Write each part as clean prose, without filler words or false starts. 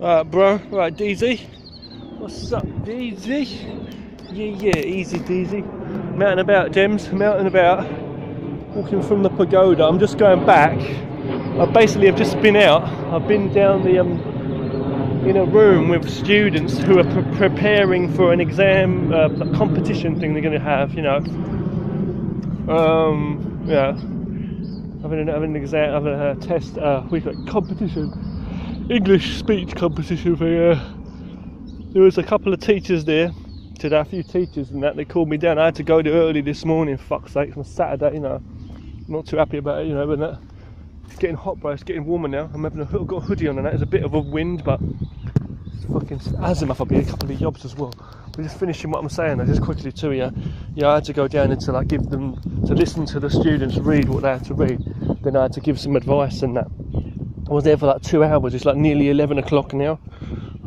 Alright, bro. Right, DZ. What's up, DZ? Yeah, easy, DZ. I'm out and about, Gems. I'm out and about. Walking from the pagoda. I'm just going back. I basically have just been out. I've been down the in a room with students who are preparing for an exam competition thing they're going to have. You know. Yeah. Having an exam, having a test. We got competition. English speech competition thing. There was a couple of teachers there today, a few teachers and that. They called me down. I had to go there early this morning. Fuck's sake, it's on Saturday, you know. I'm not too happy about it, you know. But that, it's getting hot, bro. It's getting warmer now. I'm having I've got a hoodie on and that. There's a bit of a wind, but it's fucking azimuth. I'll be a couple of yobs as well. We're just finishing what I'm saying. I just quickly to you. Yeah, I had to go down and to like give them to listen to the students read what they had to read. Then I had to give some advice and that. I was there for like 2 hours. It's like nearly 11 o'clock now.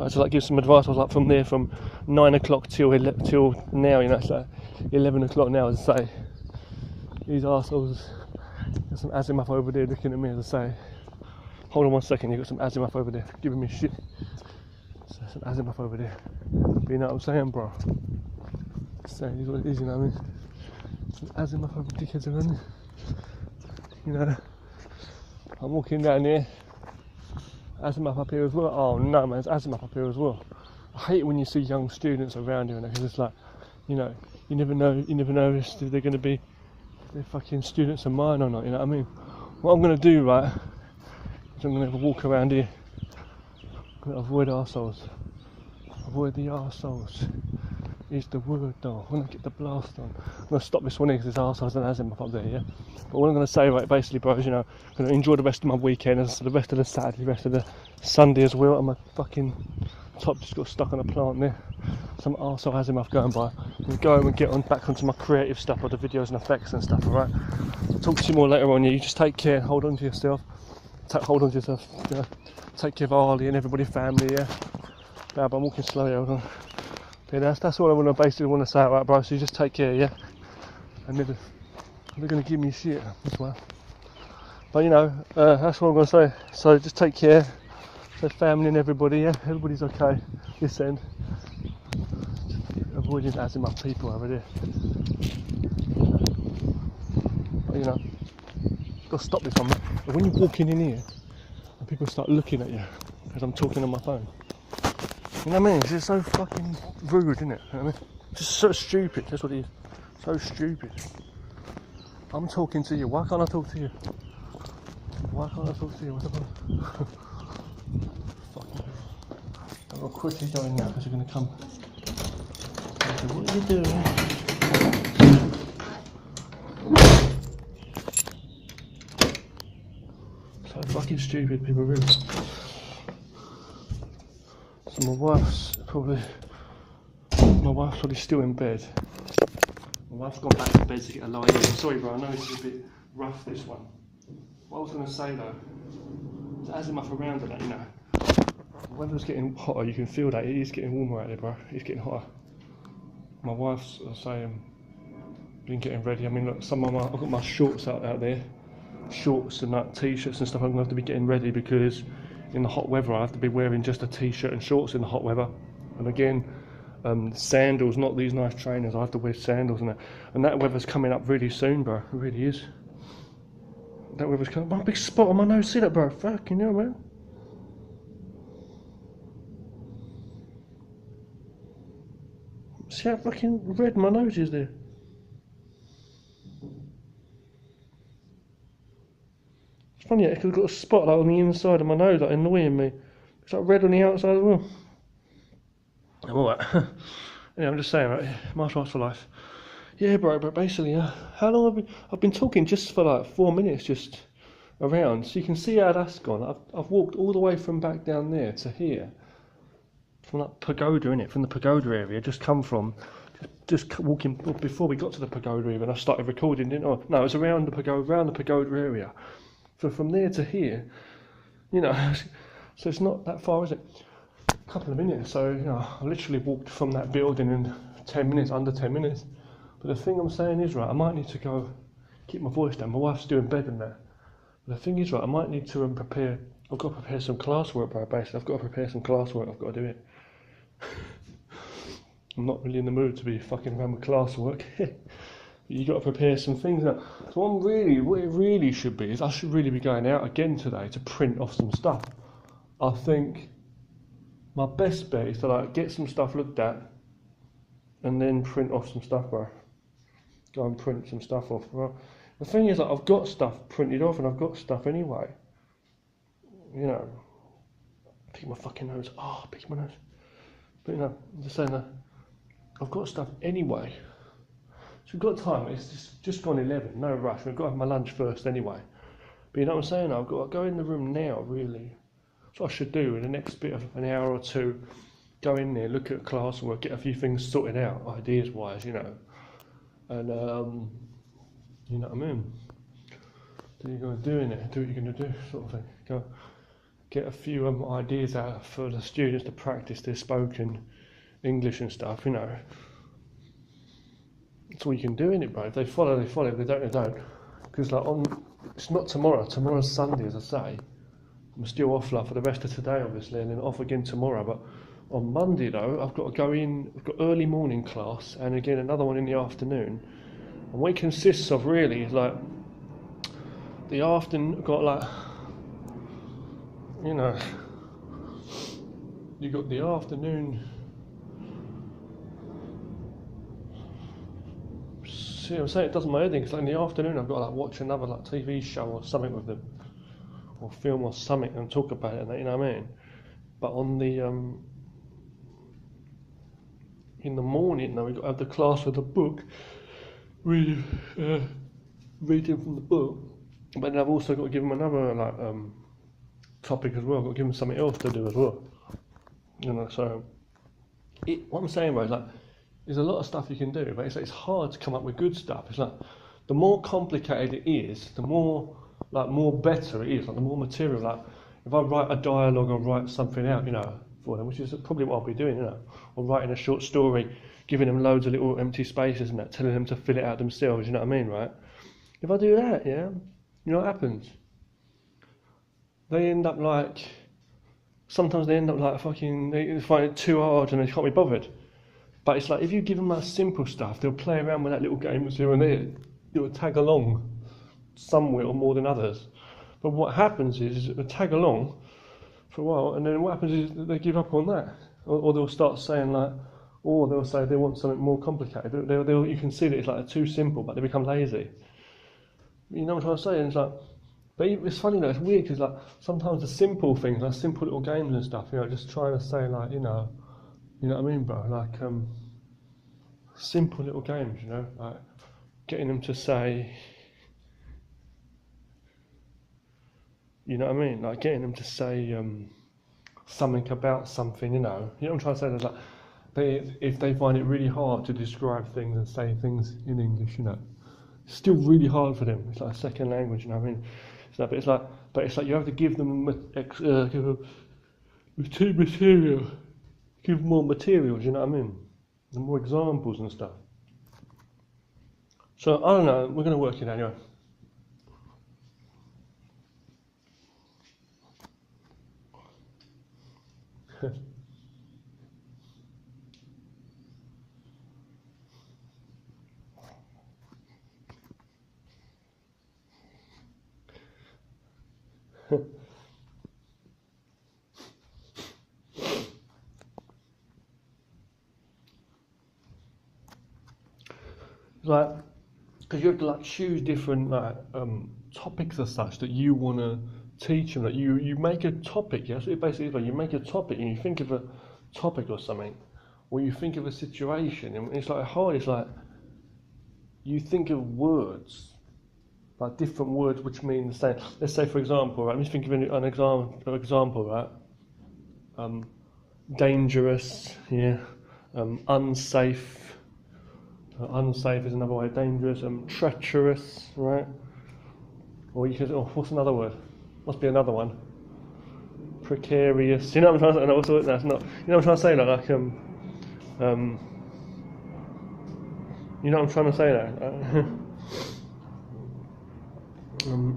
I had to like give some advice. I was like from there from 9 o'clock till now. You know, it's like 11 o'clock now. As I say, these arseholes. Got some azimuth over there looking at me. As I say, hold on 1 second. You got some azimuth over there giving me shit. So some azimuth over there. But you know what I'm saying, bro? Saying is what it is. You know what I mean? Some azimuth over dickheads around there. You know. I'm walking down here. Azimuth up here as well. Oh no, man, it's azimuth up here as well. I hate it when you see young students around here because it's like, you know, you never know if they're going to be they're fucking students of mine or not. You know what I mean? What I'm going to do, right, is I'm going to have a walk around here. I'm going to avoid arseholes. Avoid the arseholes. Is the word though. When I get the blast on, I'm going to stop this one here because there's arseholes and azimuth up there, yeah? But what I'm going to say, right, basically, bro, is, you know, I'm going to enjoy the rest of my weekend, and the rest of the Saturday, the rest of the Sunday as well, and my fucking top just got stuck on a plant there. Some arsehole azimuth going by. I'm go home and get back onto my creative stuff, or the videos and effects and stuff, alright? I'll talk to you more later on, yeah? You just take care, hold on to yourself. Hold on to yourself, you know? Take care of Harley and everybody, family, yeah? Now, but I'm walking slow, yeah, hold on. Yeah, that's all I basically want to say, right, bro? So you just take care, yeah? And they're going to give me shit as well. But you know, that's what I'm going to say. So just take care. So family and everybody, yeah? Everybody's okay. This end. Avoiding azimuth people over there. But you know, got to stop this one. But when you're walking in here and people start looking at you because I'm talking on my phone. You know what I mean? It's just so fucking rude, isn't it? You know what I mean? Just so stupid, that's what it is. So stupid. I'm talking to you, why can't I talk to you? Why can't I talk to you? What the fuck? Fucking hell. I'll quickly go in now because you're going to come. What are you doing? So fucking stupid, people, really. So my wife's probably still in bed. My wife's gone back to bed to get a lie in. Sorry, bro, I know this is a bit rough, this one. What I was going to say though, there's azimuth around and that, you know. The weather's getting hotter, you can feel that. It is getting warmer out there, bro. It's getting hotter. My wife's saying, been getting ready. I mean, look, I've got my shorts out there. Shorts and like t-shirts and stuff. I'm going to have to be getting ready because in the hot weather I have to be wearing just a t-shirt and shorts in the hot weather. And again, sandals, not these nice trainers. I have to wear sandals and that weather's coming up really soon, bro. It really is. That weather's coming. My big spot on my nose. See that, bro? Fucking hell, man. See how fucking red my nose is there? It's funny, because I've got a spot like on the inside of my nose, like annoying me. It's like red on the outside as well. I'm alright. Yeah, I'm just saying, right? Martial arts for life. Yeah, bro. But basically, how long I've been talking just for like 4 minutes, just around. So you can see how that's gone. I've walked all the way from back down there to here, from that pagoda, innit? From the pagoda area. Just come from, just walking before we got to the pagoda area, and I started recording, didn't I? No, it was around the pagoda area. So from there to here, you know. So it's not that far, is it? A couple of minutes. So you know, I literally walked from that building in 10 minutes, under 10 minutes. But the thing I'm saying is, right, I might need to go keep my voice down. My wife's doing bed and that. But the thing is, right, I might need to prepare I've got to prepare some classwork, bro. Basically, I've got to prepare some classwork. I've got to do it. I'm not really in the mood to be fucking around with classwork. You got to prepare some things now. So what it really should be is I should really be going out again today to print off some stuff. I think my best bet is to like get some stuff looked at and then print off some stuff, bro. Go and print some stuff off. Well, the thing is, like, I've got stuff printed off and I've got stuff anyway. You know, pick my fucking nose. Oh, pick my nose. But you know, I'm just saying that I've got stuff anyway. So we've got time. It's just gone 11. No rush. We've got to have my lunch first anyway. But you know what I'm saying? I've got to go in the room now, really. That's what I should do in the next bit of an hour or two. Go in there, look at classwork, get a few things sorted out, ideas-wise, you know. And, you know what I mean? Do what you're going to do in there, do what you're going to do, sort of thing. Go get a few ideas out for the students to practice their spoken English and stuff, you know. That's all you can do in it, bro. If they follow, they follow. If they don't, they don't. Because like it's not tomorrow. Tomorrow's Sunday, as I say. I'm still off like for the rest of today, obviously, and then off again tomorrow. But on Monday, though, I've got to go in. I've got early morning class, and again another one in the afternoon. And what it consists of really is like the afternoon. I've got like, you know, you got the afternoon. See, I'm saying it doesn't my head in, because like in the afternoon I've got to like watch another like TV show or something with them, or film or something, and talk about it, and that, you know what I mean. But on the in the morning, though, we've got to have the class with the book, reading from the book. But then I've also got to give them another like topic as well. I've got to give them something else to do as well. You know, so what I'm saying, bro, is like, there's a lot of stuff you can do, but it's hard to come up with good stuff. It's like the more complicated it is, the more better it is. Like the more material. Like if I write a dialogue or write something out, you know, for them, which is probably what I'll be doing, you know, or writing a short story, giving them loads of little empty spaces and that, telling them to fill it out themselves. You know what I mean, right? If I do that, yeah, you know what happens? They end up like, sometimes they end up like they find it too hard and they can't be bothered. But it's like if you give them that simple stuff, they'll play around with that little games here and there. They'll tag along somewhere or more than others. But what happens is they'll tag along for a while, and then what happens is they give up on that, or they'll start saying like, or they'll say they want something more complicated. You can see that it's like too simple, but they become lazy. You know what I'm trying to say? And it's like, but it's funny though. It's weird because like sometimes the simple things, like simple little games and stuff, you know, just trying to say like, you know what I mean, bro? Like simple little games, you know, like getting them to say, you know what I mean? Like getting them to say something about something, you know. You know what I'm trying to say? Like if they find it really hard to describe things and say things in English, you know, it's still really hard for them. It's like a second language, you know what I mean? But it's like you have to give them material. Give more materials, you know what I mean? And more examples and stuff. So, I don't know, we're going to work it anyway. Like, because you have to like choose different like topics as such that you want to teach them. That you make a topic. Yeah, so it basically is like you make a topic and you think of a topic or something, or you think of a situation, and it's like hard. It's like you think of words, like different words which mean the same. Let's say, for example, right, let me think of an example, right? Dangerous, yeah. Unsafe. Unsafe is another way. Dangerous. Treacherous, right? Or you could. Oh, what's another word? Must be another one. Precarious. You know what I'm trying to say? No, that's not. You know what I'm trying to say? Like you know what I'm trying to say there?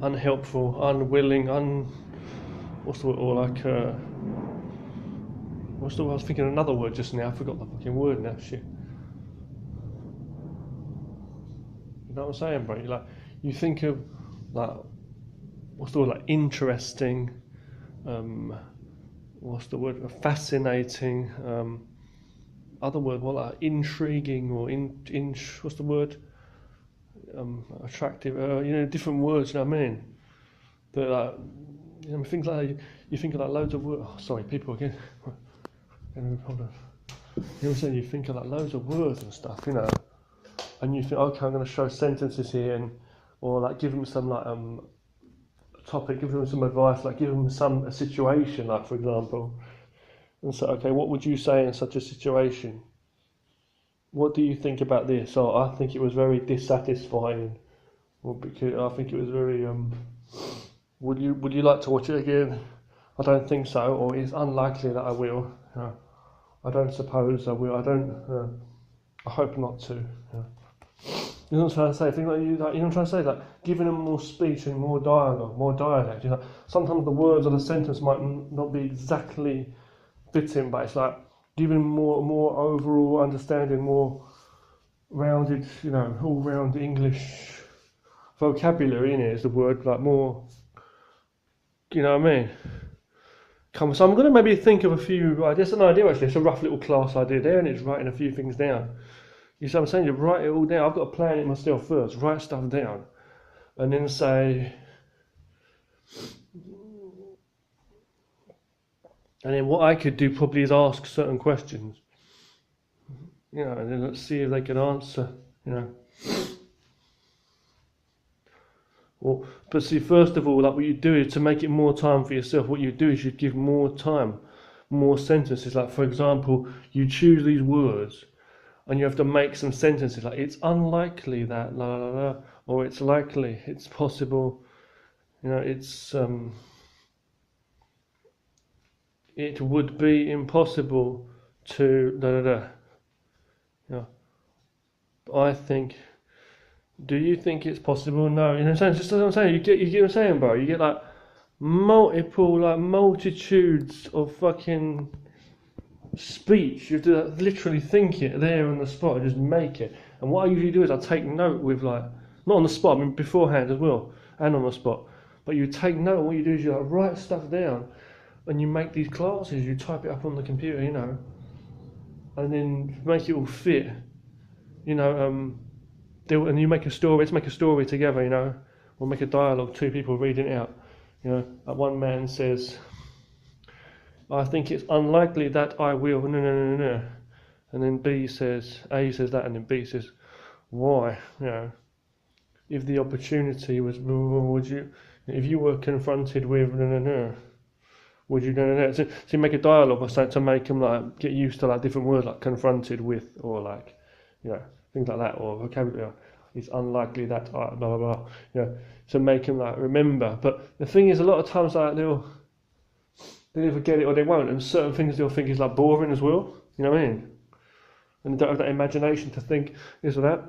Unhelpful, unwilling, what's the word, or like what's the word? I was thinking another word just now. I forgot the fucking word now. Shit. You know what I'm saying, bro? You think of like, what's the word, like interesting, what's the word, fascinating, other word, well, like intriguing, or what's the word, attractive, different words, you know what I mean? But like, things like, you think of like loads of words, oh, sorry, people again, hold on. You know what I'm saying? You think of like loads of words and stuff, and you think, okay, I'm going to show sentences here, or like give them some like topic, give them some advice, like give them a situation, like for example, and so, okay, what would you say in such a situation? What do you think about this? Oh, I think it was very dissatisfying, or because I think it was very would you like to watch it again? I don't think so, or it's unlikely that I will. I don't suppose I will. I hope not to. You know what I'm trying to say? Things like you know what I'm trying to say? Like giving them more speech and more dialogue, more dialect. Sometimes the words of the sentence might not be exactly fitting, but it's like giving them more overall understanding, more rounded, all round English vocabulary in it is the word, like more. You know what I mean? So I'm going to maybe think of a few ideas. It's an idea actually. It's a rough little class idea there, and it's writing a few things down. You see what I'm saying? You write it all down. I've got to plan it myself first. Write stuff down, and then say, and then what I could do probably is ask certain questions. And then let's see if they can answer. But see, first of all, like what you do is to make it more time for yourself. What you do is you give more time, more sentences. Like for example, you choose these words. And you have to make some sentences like, it's unlikely that, la la la, or it's likely, it's possible, it's, it would be impossible to, da da da. I think, do you think it's possible? No, you know what I'm saying? Just what I'm saying, you get what I'm saying, bro? You get like multitudes of fucking speech. You have to literally think it there on the spot and just make it. And what I usually do is I take note with not on the spot, I mean beforehand as well, and on the spot. But you take note, and what you do is you write stuff down, and you make these classes. You type it up on the computer, and then make it all fit. And you make a story. Let's make a story together, or make a dialogue. Two people reading it out. Like one man says, I think it's unlikely that I will, no. And then A says that, and then B says, why? If the opportunity was, would you, if you were confronted with, no, would you, no. So you make a dialogue or something to make them like get used to like different words like confronted with, or like, things like that, or vocabulary. It's unlikely that I, blah, blah, blah, to make them like remember. But the thing is, a lot of times like they'll either get it or they won't, and certain things they'll think is like boring as well. You know what I mean? And they don't have that imagination to think this or that.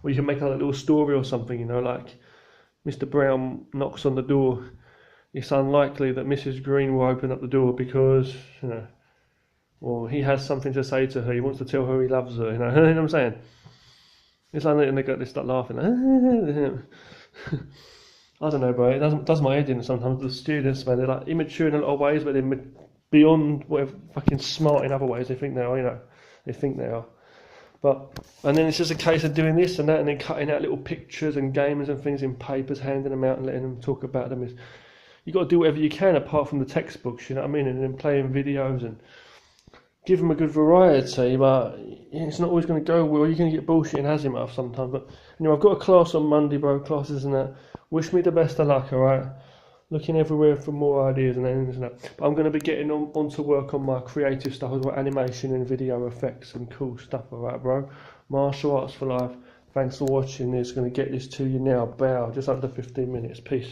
Or you can make a little story or something, like Mr. Brown knocks on the door. It's unlikely that Mrs. Green will open up the door because, or he has something to say to her. He wants to tell her he loves her. You know what I'm saying? It's like, and they start laughing. I don't know, bro. It does my head in sometimes. The students, man, they're like immature in a lot of ways, but they're beyond whatever, fucking smart in other ways. They think they are, They think they are. And then it's just a case of doing this and that, and then cutting out little pictures and games and things in papers, handing them out and letting them talk about them. You've got to do whatever you can apart from the textbooks, you know what I mean? And then playing videos and give them a good variety, but it's not always going to go well. You're going to get bullshit and azimuth sometimes. But I've got a class on Monday, bro. Classes and that. Wish me the best of luck, alright? Looking everywhere for more ideas and things and that. But I'm going to be getting on to work on my creative stuff as well, animation and video effects and cool stuff, alright, bro? Martial Arts for Life. Thanks for watching this. Going to get this to you now. Bow. Just under 15 minutes. Peace.